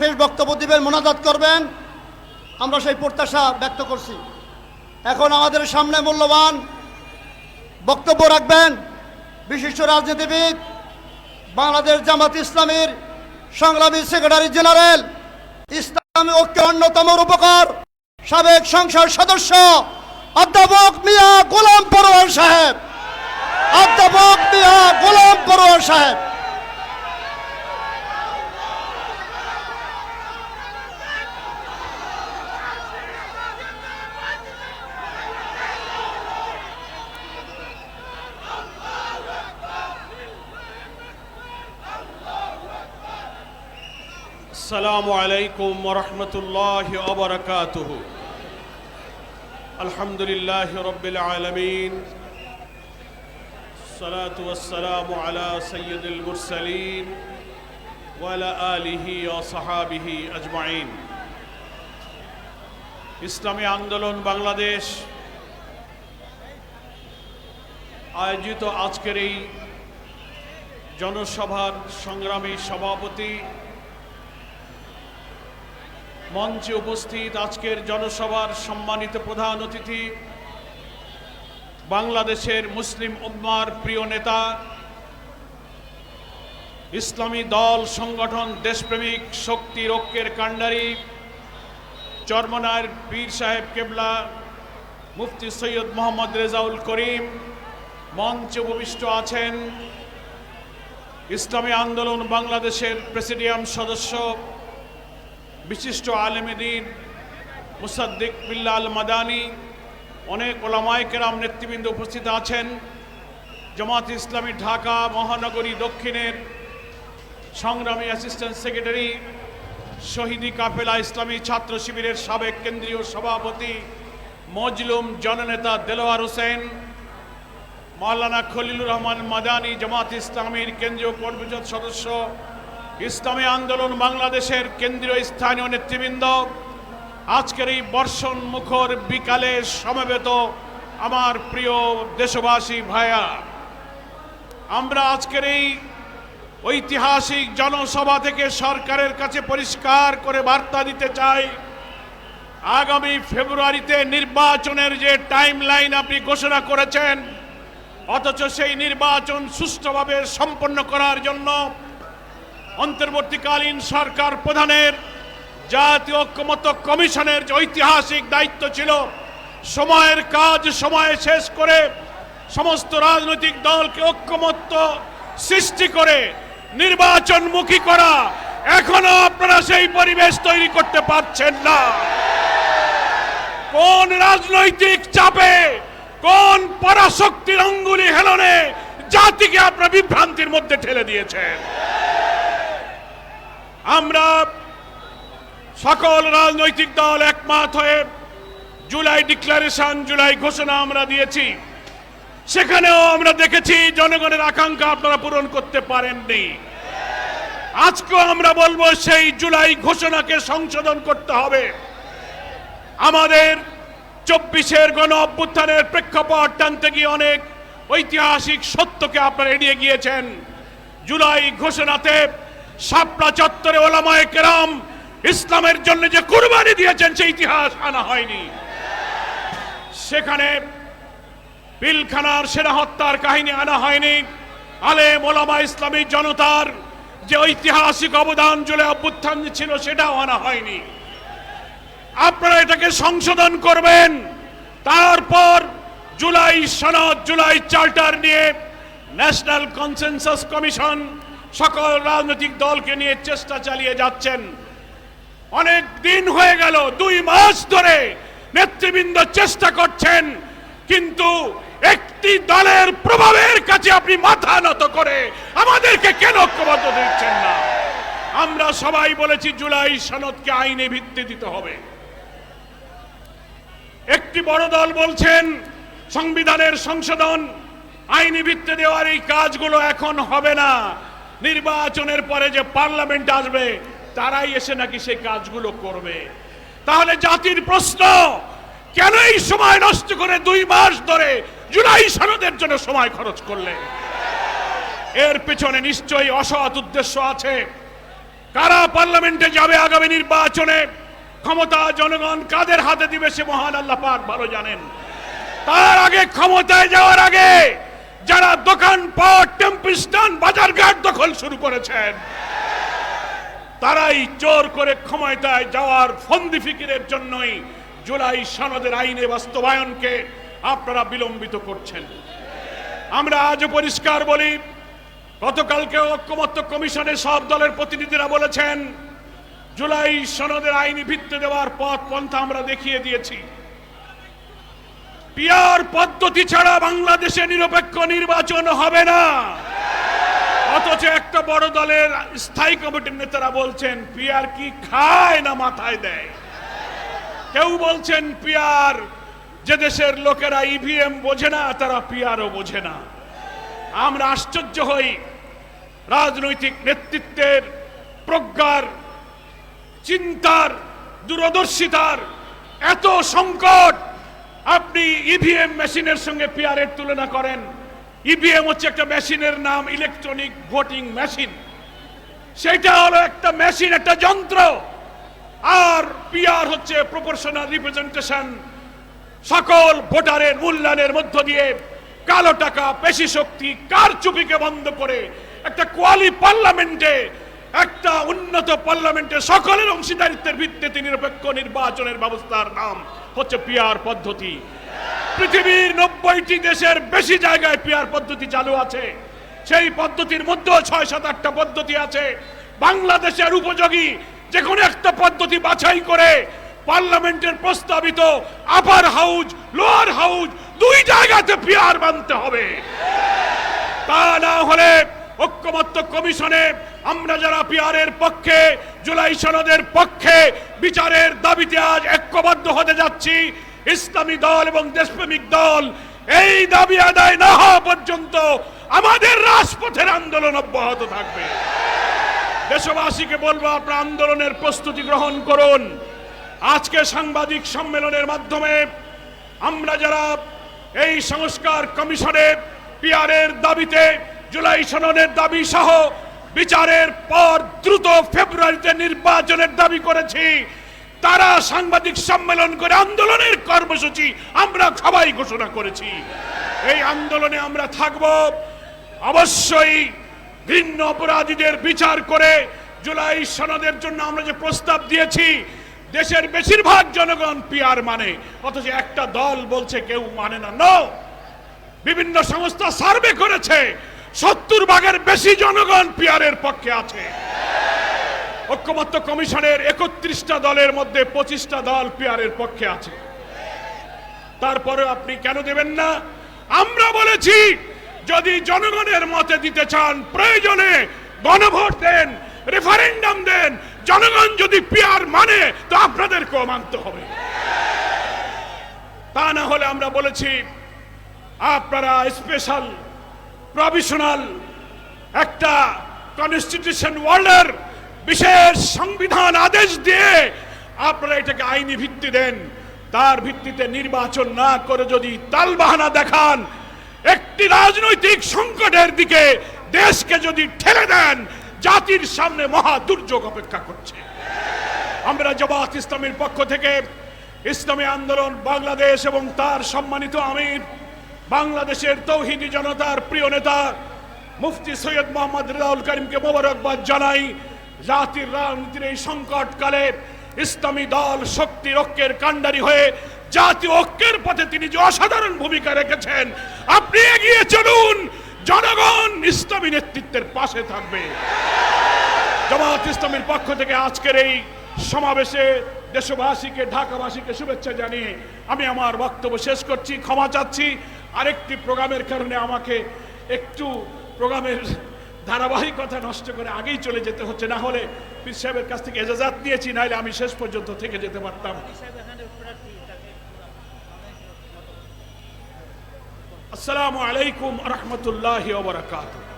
শেষ বক্তব্য দিবেন, মোনাজাত করবেন, আমরা সেই প্রত্যাশা ব্যক্ত করছি। এখন আমাদের সামনে মূল্যবান বক্তব্য রাখবেন বিশিষ্ট রাজনীতিবিদ, বাংলাদেশ জামাত ইসলামীর সংগ্রামী সেক্রেটারি জেনারেল, ইসলামী ঐক্যের অন্যতম রূপকার, সাবেক সংসদ সদস্য অধ্যাপক মিয়া গোলাম পরোয়ার সাহেব। অধ্যাপক মিয়া গোলাম পরোয়ার সাহেব। আসসালামু আলাইকুম ওয়া রাহমাতুল্লাহি ওয়া বারাকাতুহু। আলহামদুলিল্লাহি রাব্বিল আলামিন, সালাতু ওয়াসসালামু আলা সাইয়্যিদিল মুরসালিন ওয়া আলা আলিহি ওয়া সাহাবিহি আজমাইন। ইসলামী আন্দোলন বাংলাদেশ আয়োজিত আজকের এই জনসভার সংগ্রামী সভাপতি, মঞ্চে উপস্থিত আজকের জনসভার সম্মানিত প্রধান অতিথি, বাংলাদেশের মুসলিম উম্মার প্রিয় নেতা, ইসলামী দল সংগঠন দেশপ্রেমিক শক্তির ঐক্যের কাণ্ডারি, চরমনার পীর সাহেব কেবলা মুফতি সৈয়দ মোহাম্মদ রেজাউল করিম, মঞ্চে উপবিষ্ট আছেন ইসলামী আন্দোলন বাংলাদেশের প্রেসিডিয়াম সদস্য, বিশিষ্ট আলেমে দ্বীন মুসাদ্দিক বিল্লাহ আল মাদানী, অনেক ওলামায়ে কেরাম নেতৃবৃন্দ উপস্থিত আছেন, জামাত ইসলামী ঢাকা মহানগরী দক্ষিণের সংগ্রামী অ্যাসিস্ট্যান্ট সেক্রেটারি, শহীদি কাফেলা ইসলামী ছাত্র শিবিরের সাবেক কেন্দ্রীয় সভাপতি মজলুম জননেতা দেলোয়ার হোসেন, মাওলানা খলিলুর রহমান মাদানী জামাত ইসলামীর কেন্দ্রীয় পরিষদ সদস্য, ইসলামী আন্দোলন বাংলাদেশের কেন্দ্রীয় স্থানীয় নেতৃবৃন্দ, আজকের এই বর্ষণ মুখর বিকালে সমবেত আমার প্রিয় দেশবাসী ভাইয়া, আমরা আজকের এই ঐতিহাসিক জনসভা থেকে সরকারের কাছে পরিষ্কার করে বার্তা দিতে চাই, আগামী ফেব্রুয়ারিতে নির্বাচনের যে টাইম লাইন আপনি ঘোষণা করেছেন, অথচ সেই নির্বাচন সুষ্ঠুভাবে সম্পন্ন করার জন্য অন্তর্বর্তীকালীন সরকার প্রধানের জাতীয় ঐক্যমত্য কমিশনের যে ঐতিহাসিক দায়িত্ব ছিল, সময়ের কাজ সময়ে শেষ করে সমস্ত রাজনৈতিক দলকে ঐক্যমত্য সৃষ্টি করে নির্বাচনমুখী করা, এখনো আপনারা সেই পরিবেশ তৈরি করতে পারছেন না। কোন রাজনৈতিক চাপে, কোন পরাশক্তির অঙ্গুলি হেলনে জাতিকে আপনারা বিভ্রান্তির মধ্যে ঠেলে দিয়েছেন। আমরা সকল রাজনৈতিক দল একমত হয়ে জুলাই ডিক্লারেশন, জুলাই ঘোষণা আমরা দিয়েছি, সেখানেও আমরা দেখেছি জনগণের আকাঙ্ক্ষা আপনারা পূরণ করতে পারেননি। আজকেও আমরা বলবো সেই জুলাই ঘোষণাকে সংশোধন করতে হবে। আমাদের 24-এর গণ অভ্যুত্থানের প্রেক্ষাপট টানতে গিয়ে অনেক ঐতিহাসিক সত্যকে আপনারা এড়িয়ে গিয়েছেন। জুলাই ঘোষণাতে শাপলা চত্বরে ওলামায়ে কেরাম ইসলামের জন্য যে কুরবানি দিয়েছেন সেই ইতিহাস আনা হয়নি। সেখানে পিলখানার সেনা হত্যার কাহিনী আনা হয়নি। আলেম ওলামা ইসলামী জনতার যে ঐতিহাসিক অবদান জুলাই অভ্যুত্থান ছিল সেটাও আনা হয়নি। আপনারা এটাকে সংশোধন করবেন। তারপর জুলাই সনদ, জুলাই চার্টার নিয়ে ন্যাশনাল কনসেনসাস কমিশন সকল রাজনৈতিক দলকে নিয়ে চেষ্টা চালিয়ে যাচ্ছেন। অনেক দিন হয়ে গেল, 2 মাস ধরে নেতৃবৃন্দ চেষ্টা করছেন, কিন্তু একটি দলের প্রভাবের কাছে আপনি মাথা নত করে আমাদেরকে কেন ঐক্যবদ্ধ দিচ্ছেন না? আমরা সবাই বলেছি জুলাই সনদকে আইনে ভিত্তি দিতে হবে। একটি বড় দল বলছেন সংবিধানের সংশোধন, আইনি ভিত্তি দেওয়ার এই কাজগুলো এখন হবে না, নির্বাচনের পরে যে পার্লামেন্ট আসবে তারাই এসে নাকি সেই কাজগুলো করবে। তাহলে জাতির প্রশ্ন, কেন এই সময় নষ্ট করে 2 মাস ধরে জুলাই সনদের জন্য সময় খরচ করলে? এর পেছনে নিশ্চয়ই অসৎ উদ্দেশ্য আছে। কারা পার্লামেন্টে যাবে আগামী নির্বাচনে, ক্ষমতা জনগণ কাদের হাতে দিবে সে মহান আল্লাহ পাক ভালো জানেন। তার আগে ক্ষমতায় যাওয়ার আগে যারা দোকানপাট, টেম্পু স্ট্যান্ড, বাজারঘাট দখল শুরু করেছেন, তারাই জোর করে ক্ষমতায় যাওয়ার ফন্দি ফিকিরের জন্যই জুলাই সনদের আইনে বাস্তবায়নকে আপনারা বিলম্বিত করছেন। আমরা আজও পরিষ্কার বলি, গতকালকে ঐক্যমত্য কমিশনের সব দলের প্রতিনিধিরা বলেছেন জুলাই সনদের আইনি ভিত্তি দেওয়ার পথ পন্থা আমরা দেখিয়ে দিয়েছি। পিআর পদ্ধতি ছাড়া বাংলাদেশে নিরপেক্ষ নির্বাচন হবে না। অথচ একটা বড় দলের স্থায়ী কমিটির নেতারা বলছেন পিআর কি খায় না মাথায় দেয়। কেউ বলছেন পিআর, যে দেশের লোকেরা ইভিএম বোঝে না তারা পিআরও বোঝে না। আমরা আশ্চর্য হই রাজনৈতিক নেতৃত্বের প্রজ্ঞার, চিন্তার, দূরদর্শিতার এত সংকট। আপনি ইভিএম মেশিনের সঙ্গে পিআরের তুলনা করেন। ইভিএম হচ্ছে একটা মেশিনের নাম, ইলেকট্রনিক ভোটিং মেশিন। সেটা হলো একটা মেশিন, একটা যন্ত্র। আর পিআর হচ্ছে প্রপোর্শনাল রিপ্রেজেন্টেশন। সকল ভোটারের মূল্যায়নের মধ্য দিয়ে কালো টাকা, পেশি শক্তি, কারচুপিকে বন্ধ করে একটা পার্লামেন্টে, একটা উন্নত পার্লামেন্টে সকলের অংশীদারিত্বের ভিত্তিতে নিরপেক্ষ নির্বাচনের ব্যবস্থার নাম হচ্ছে পিআর পদ্ধতি। পৃথিবীর 90টি দেশের বেশি জায়গায় পিআর পদ্ধতি চালু আছে। সেই পদ্ধতির মধ্যে 6-7-8টা পদ্ধতি আছে। বাংলাদেশের উপযোগী যে কোনো একটা পদ্ধতি বাছাই করে পার্লামেন্টের প্রস্তাবিত আপার হাউস, লোয়ার হাউস দুই জায়গাতে পিআর মানতে হবে। তা না হলে ঐক্যমত্য কমিশনে আমরা যারা পিআরের পক্ষে, জুলাই সনদের পক্ষে বিচারের দাবিতে আজ ঐক্যবদ্ধ হতে যাচ্ছি, ইসলামী দল এবং দেশপ্রেমিক দল এই দাবি আদায় না হওয়া পর্যন্ত আমাদের রাজপথের আন্দোলন অব্যাহত থাকবে। দেশবাসীকে বলবো আপনারা আন্দোলনের প্রস্তুতি গ্রহণ করুন। আজকে সাংবাদিক সম্মেলনের মাধ্যমে আমরা যারা এই সংস্কার কমিশনে পিআরের দাবিতে, জুলাই সনদের দাবি সহ বিচারের পর দ্রুত ফেব্রুয়ারিতে নির্বাচনের দাবি করেছি, তারা সাংবাদিক সম্মেলন করে আন্দোলনের কর্মসূচি আমরা সবাই ঘোষণা করেছি। এই আন্দোলনে আমরা থাকব। অবশ্যই ঘৃণ্য অপরাধীদের বিচার করে জুলাই সনদের জন্য আমরা যে প্রস্তাব দিয়েছি, দেশের বেশিরভাগ জনগণ পিআর মানে, অথচ একটা দল বলছে কেউ মানে না। নো, বিভিন্ন সংস্থা সার্ভে করেছে 70% বেশি জনগণ পিআরের পক্ষে আছে। ঐক্যমত্য কমিশনের 31টা দলের মধ্যে 25টা দল পিআরের পক্ষে আছে। তারপরে আপনি কেন দেবেন না? আমরা বলেছি যদি জনগণের মতে দিতে চান, প্রয়োজনে গণভোট দেন, রেফারেন্ডাম দেন। জনগণ যদি পিআর মানে তো আপনাদেরকেও মানতে হবে। তা না হলে আমরা বলেছি আপনারা স্পেশাল প্রভিশনাল একটা কনস্টিটিউশন ওয়ার্ল্ডের বিশেষ সংবিধান আদেশ দিয়ে আপনারা এটাকে আইনি ভিত্তি দেন। তার ভিত্তিতে নির্বাচন না করে যদি তালবাহানা দেখান, একটি রাজনৈতিক সংকটের দিকে দেশকে যদি ঠেলে দেন, জাতির সামনে মহা দুর্যোগ অপেক্ষা করছে। আমরা জামাত ইসলামীর পক্ষ থেকে ইসলামী আন্দোলন বাংলাদেশ এবং তার সম্মানিত আমির, বাংলাদেশের তৌহিদি জনতার প্রিয় নেতা মুফতি সৈয়দ মোহাম্মদ রেজাউল করিমকে মোবারকবাদ জানাই। জাতির রাজনীতির এই সংকটকালে ইসলামী দল শক্তির ঐক্যের কাণ্ডারি হয়ে জাতীয় ঐক্যের পথে তিনি যে অসাধারণ ভূমিকা রেখেছেন, আপনি এগিয়ে চলুন। জনগণ ইসলামী নেতৃত্বের পাশে থাকবে। জামাত ইসলামীর পক্ষ থেকে আজকের এই সমাবেশে দেশবাসীকে, ঢাকাবাসীকে শুভেচ্ছা জানিয়ে আমি আমার বক্তব্য শেষ করছি। ক্ষমা চাচ্ছি, আরেকটি প্রোগ্রামের কারণে আমাকে একটু প্রোগ্রামের ধারাবাহিকতা নষ্ট করে আগেই চলে যেতে হচ্ছে। না হলে পীর সাহেবের কাছ থেকে এজাজত নিয়েছি, নাহলে আমি শেষ পর্যন্ত থেকে যেতে পারতাম। আসসালামু আলাইকুম ওয়া রাহমাতুল্লাহি ওয়া বারাকাতুহু।